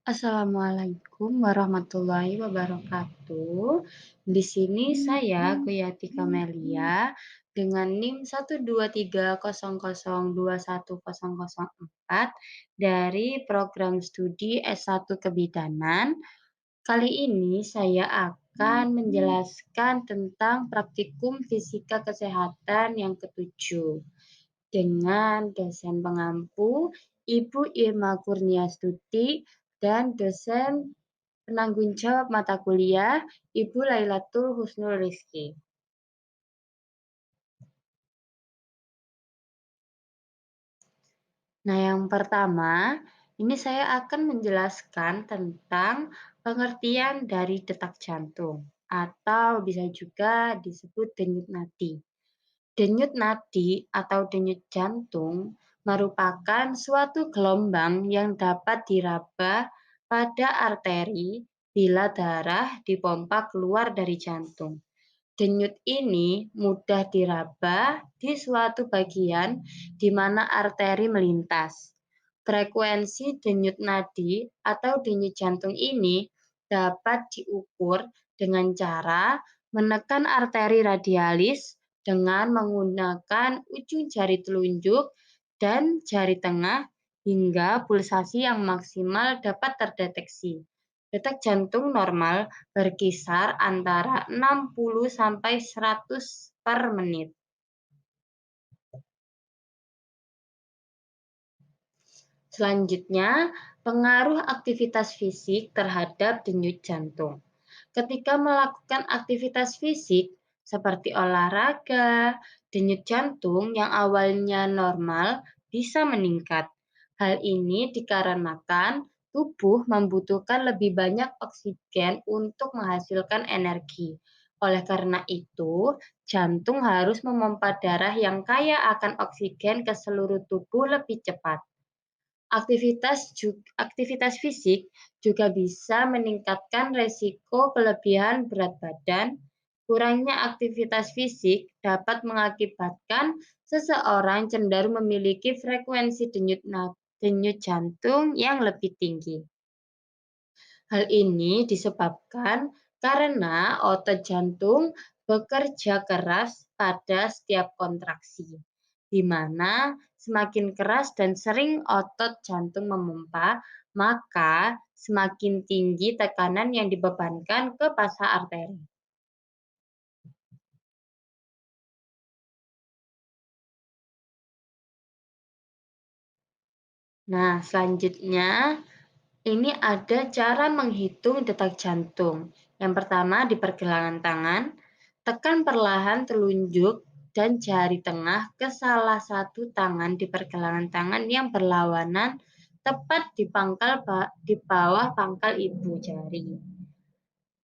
Assalamualaikum warahmatullahi wabarakatuh. Di sini saya Guyati Kamelia dengan NIM 12300210004 dari program studi S1 Kebidanan. Kali ini saya akan menjelaskan tentang praktikum fisika kesehatan yang ketujuh dengan dosen pengampu Ibu Irma Kurniastuti dan dosen penanggung jawab mata kuliah Ibu Lailatul Husnul Rizki. Nah, yang pertama, ini saya akan menjelaskan tentang pengertian dari detak jantung atau bisa juga disebut denyut nadi. Denyut nadi atau denyut jantung merupakan suatu gelombang yang dapat diraba pada arteri bila darah dipompa keluar dari jantung. Denyut ini mudah diraba di suatu bagian di mana arteri melintas. Frekuensi denyut nadi atau denyut jantung ini dapat diukur dengan cara menekan arteri radialis dengan menggunakan ujung jari telunjuk dan jari tengah hingga pulsasi yang maksimal dapat terdeteksi. Detak jantung normal berkisar antara 60 sampai 100 per menit. Selanjutnya, pengaruh aktivitas fisik terhadap denyut jantung. Ketika melakukan aktivitas fisik seperti olahraga, denyut jantung yang awalnya normal bisa meningkat. Hal ini dikarenakan tubuh membutuhkan lebih banyak oksigen untuk menghasilkan energi. Oleh karena itu, jantung harus memompa darah yang kaya akan oksigen ke seluruh tubuh lebih cepat. Aktivitas fisik juga bisa meningkatkan resiko kelebihan berat badan. Kurangnya aktivitas fisik dapat mengakibatkan seseorang cenderung memiliki frekuensi denyut jantung yang lebih tinggi. Hal ini disebabkan karena otot jantung bekerja keras pada setiap kontraksi, di mana semakin keras dan sering otot jantung memompa, maka semakin tinggi tekanan yang dibebankan ke pasa arteri. Nah, selanjutnya ini ada cara menghitung detak jantung. Yang pertama di pergelangan tangan, tekan perlahan telunjuk dan jari tengah ke salah satu tangan di pergelangan tangan yang berlawanan tepat di bawah pangkal ibu jari.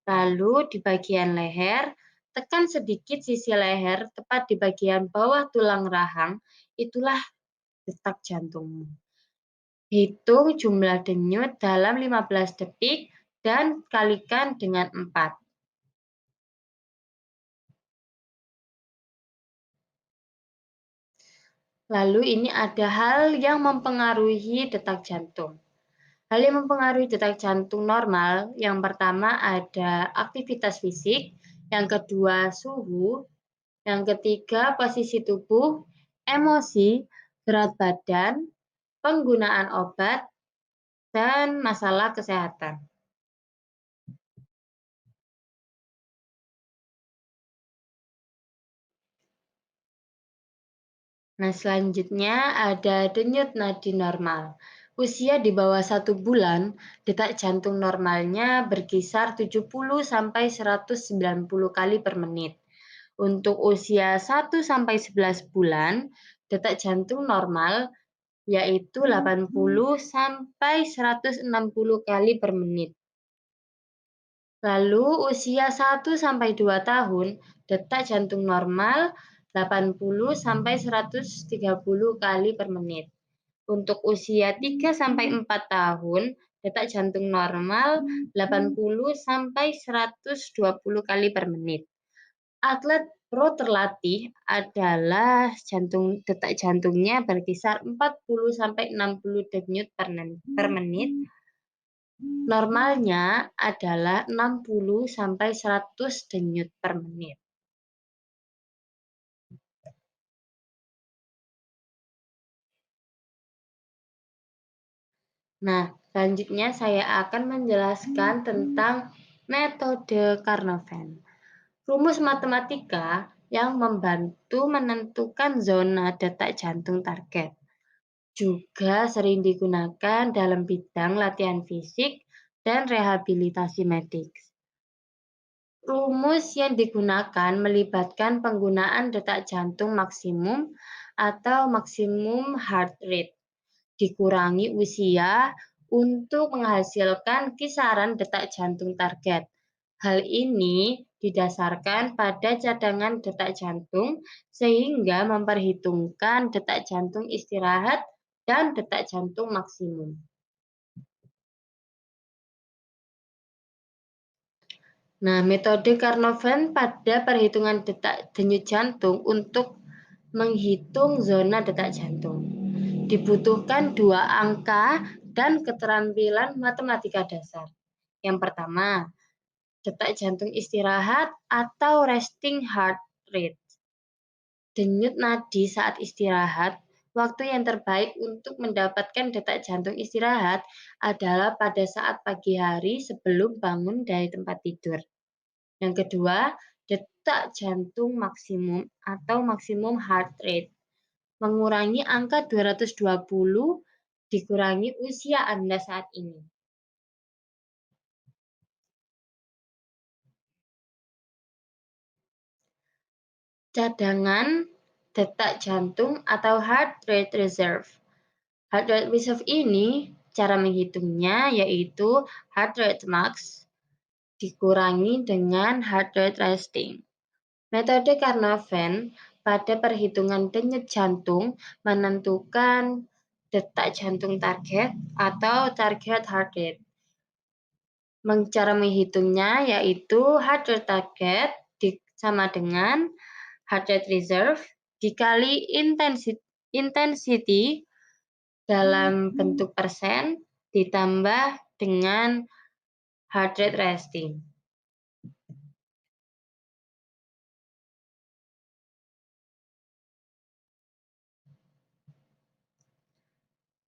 Lalu di bagian leher, tekan sedikit sisi leher tepat di bagian bawah tulang rahang, itulah detak jantungmu. Hitung jumlah denyut dalam 15 detik dan kalikan dengan 4. Lalu ini ada hal yang mempengaruhi detak jantung. Hal yang mempengaruhi detak jantung normal, yang pertama ada aktivitas fisik, yang kedua suhu, yang ketiga posisi tubuh, emosi, berat badan, penggunaan obat, dan masalah kesehatan. Nah, selanjutnya ada denyut nadi normal. Usia di bawah 1 bulan, detak jantung normalnya berkisar 70 sampai 190 kali per menit. Untuk usia 1 sampai 11 bulan, detak jantung normal yaitu 80 sampai 160 kali per menit. Lalu usia 1 sampai 2 tahun, detak jantung normal 80 sampai 130 kali per menit. Untuk usia 3 sampai 4 tahun, detak jantung normal 80 sampai 120 kali per menit. Atlet pro terlatih adalah detak jantungnya berkisar 40 sampai 60 denyut per menit. Normalnya adalah 60 sampai 100 denyut per menit. Nah, selanjutnya saya akan menjelaskan tentang metode Carnot-Venn. Rumus matematika yang membantu menentukan zona detak jantung target. Juga sering digunakan dalam bidang latihan fisik dan rehabilitasi medik. Rumus yang digunakan melibatkan penggunaan detak jantung maksimum atau maksimum heart rate dikurangi usia untuk menghasilkan kisaran detak jantung target. Hal ini didasarkan pada cadangan detak jantung sehingga memperhitungkan detak jantung istirahat dan detak jantung maksimum. Nah, metode Carnot-Venn pada perhitungan denyut jantung untuk menghitung zona detak jantung. Dibutuhkan dua angka dan keterampilan matematika dasar. Yang pertama, detak jantung istirahat atau resting heart rate. Denyut nadi saat istirahat, waktu yang terbaik untuk mendapatkan detak jantung istirahat adalah pada saat pagi hari sebelum bangun dari tempat tidur. Yang kedua, detak jantung maksimum atau maksimum heart rate. Mengurangi angka 220 dikurangi usia Anda saat ini. Cadangan detak jantung atau heart rate reserve. Heart rate reserve ini cara menghitungnya yaitu heart rate max dikurangi dengan heart rate resting. Metode Carnot-Venn pada perhitungan denyut jantung menentukan detak jantung target atau target heart rate. Cara menghitungnya yaitu heart rate target sama dengan heart rate reserve dikali intensity dalam bentuk persen ditambah dengan heart rate resting.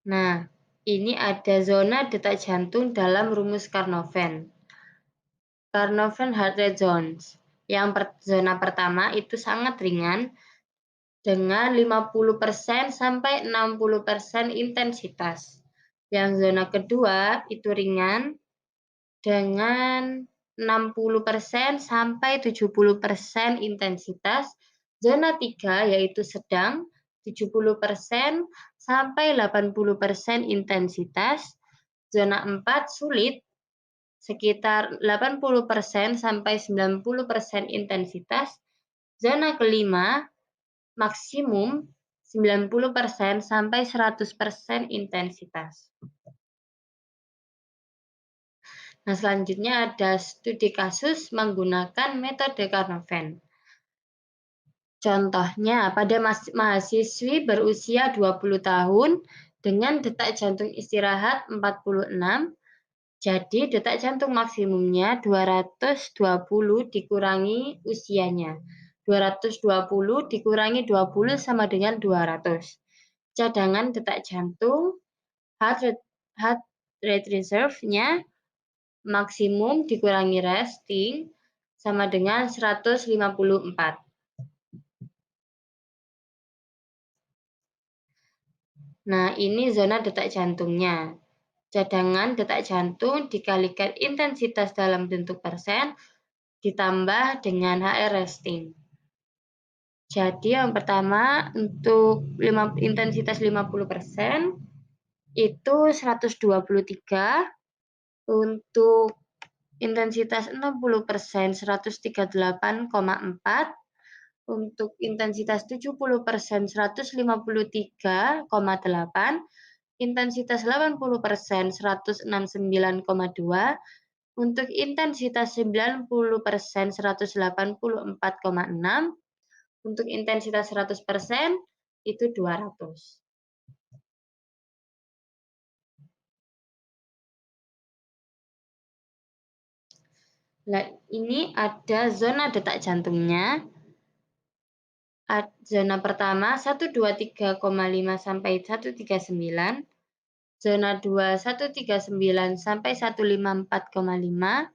Nah, ini ada zona detak jantung dalam rumus Carnot-Venn. Carnot-Venn heart rate zones. Zona pertama itu sangat ringan dengan 50% sampai 60% intensitas. Yang zona kedua itu ringan dengan 60% sampai 70% intensitas. Zona 3 yaitu sedang 70% sampai 80% intensitas. Zona 4 sulit sekitar 80% sampai 90% intensitas. Zona kelima maksimum 90% sampai 100% intensitas. Nah, selanjutnya ada studi kasus menggunakan metode Carnot-Venn. Contohnya, pada mahasiswi berusia 20 tahun dengan detak jantung istirahat 46, jadi detak jantung maksimumnya 220 dikurangi usianya. 220 dikurangi 20 sama dengan 200. Cadangan detak jantung, heart rate reserve-nya maksimum dikurangi resting sama dengan 154. Nah, ini zona detak jantungnya. Cadangan detak jantung dikalikan intensitas dalam bentuk persen ditambah dengan HR resting. Jadi yang pertama untuk intensitas 50% itu 123, untuk intensitas 60% 138,4, untuk intensitas 70% 153,8, intensitas 80% 169,2, untuk intensitas 90% 184,6, untuk intensitas 100% itu 200. Nah, ini ada zona detak jantungnya. Zona pertama 123,5 sampai 139, zona 2 139 sampai 154,5,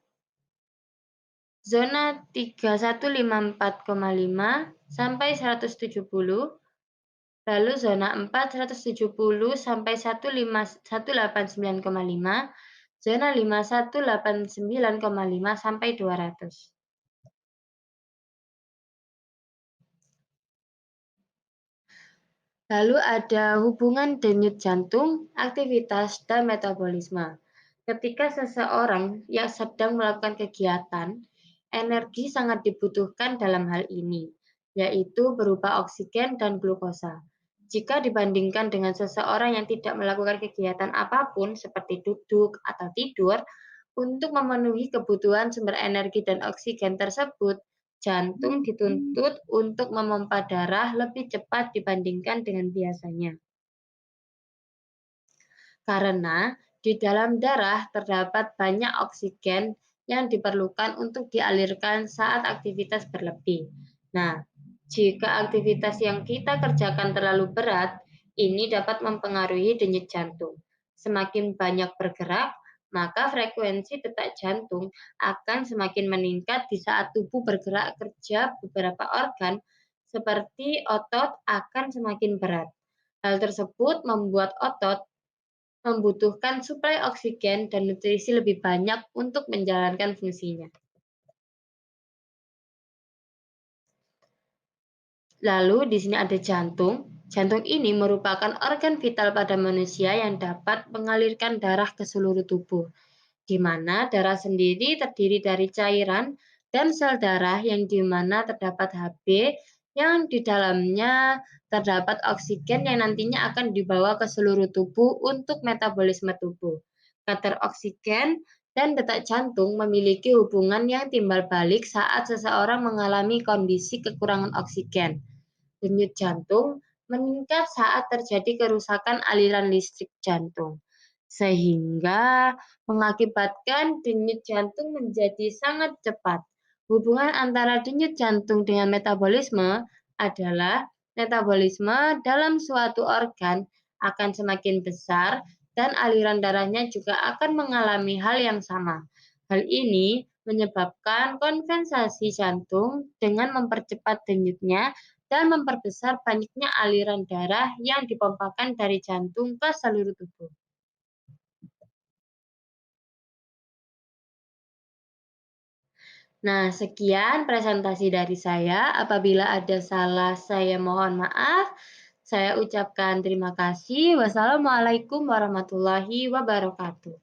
zona 3 154,5 sampai 170, lalu zona 4 170 sampai 189,5, zona 5 189,5 sampai 200. Lalu ada hubungan denyut jantung, aktivitas, dan metabolisme. Ketika seseorang yang sedang melakukan kegiatan, energi sangat dibutuhkan dalam hal ini, yaitu berupa oksigen dan glukosa. Jika dibandingkan dengan seseorang yang tidak melakukan kegiatan apapun seperti duduk atau tidur, untuk memenuhi kebutuhan sumber energi dan oksigen tersebut, jantung dituntut untuk memompa darah lebih cepat dibandingkan dengan biasanya. Karena di dalam darah terdapat banyak oksigen yang diperlukan untuk dialirkan saat aktivitas berlebih. Nah, jika aktivitas yang kita kerjakan terlalu berat, ini dapat mempengaruhi denyut jantung. Semakin banyak bergerak, maka frekuensi detak jantung akan semakin meningkat di saat tubuh bergerak kerja beberapa organ seperti otot akan semakin berat. Hal tersebut membuat otot membutuhkan suplai oksigen dan nutrisi lebih banyak untuk menjalankan fungsinya. Lalu di sini ada jantung. Jantung ini merupakan organ vital pada manusia yang dapat mengalirkan darah ke seluruh tubuh, di mana darah sendiri terdiri dari cairan dan sel darah yang di mana terdapat Hb yang di dalamnya terdapat oksigen yang nantinya akan dibawa ke seluruh tubuh untuk metabolisme tubuh. Kadar oksigen dan detak jantung memiliki hubungan yang timbal balik saat seseorang mengalami kondisi kekurangan oksigen. Denyut jantung meningkat saat terjadi kerusakan aliran listrik jantung, sehingga mengakibatkan denyut jantung menjadi sangat cepat. Hubungan antara denyut jantung dengan metabolisme adalah metabolisme dalam suatu organ akan semakin besar dan aliran darahnya juga akan mengalami hal yang sama. Hal ini menyebabkan konvensasi jantung dengan mempercepat denyutnya dan memperbesar banyaknya aliran darah yang dipompakan dari jantung ke seluruh tubuh. Nah, sekian presentasi dari saya. Apabila ada salah, saya mohon maaf. Saya ucapkan terima kasih. Wassalamualaikum warahmatullahi wabarakatuh.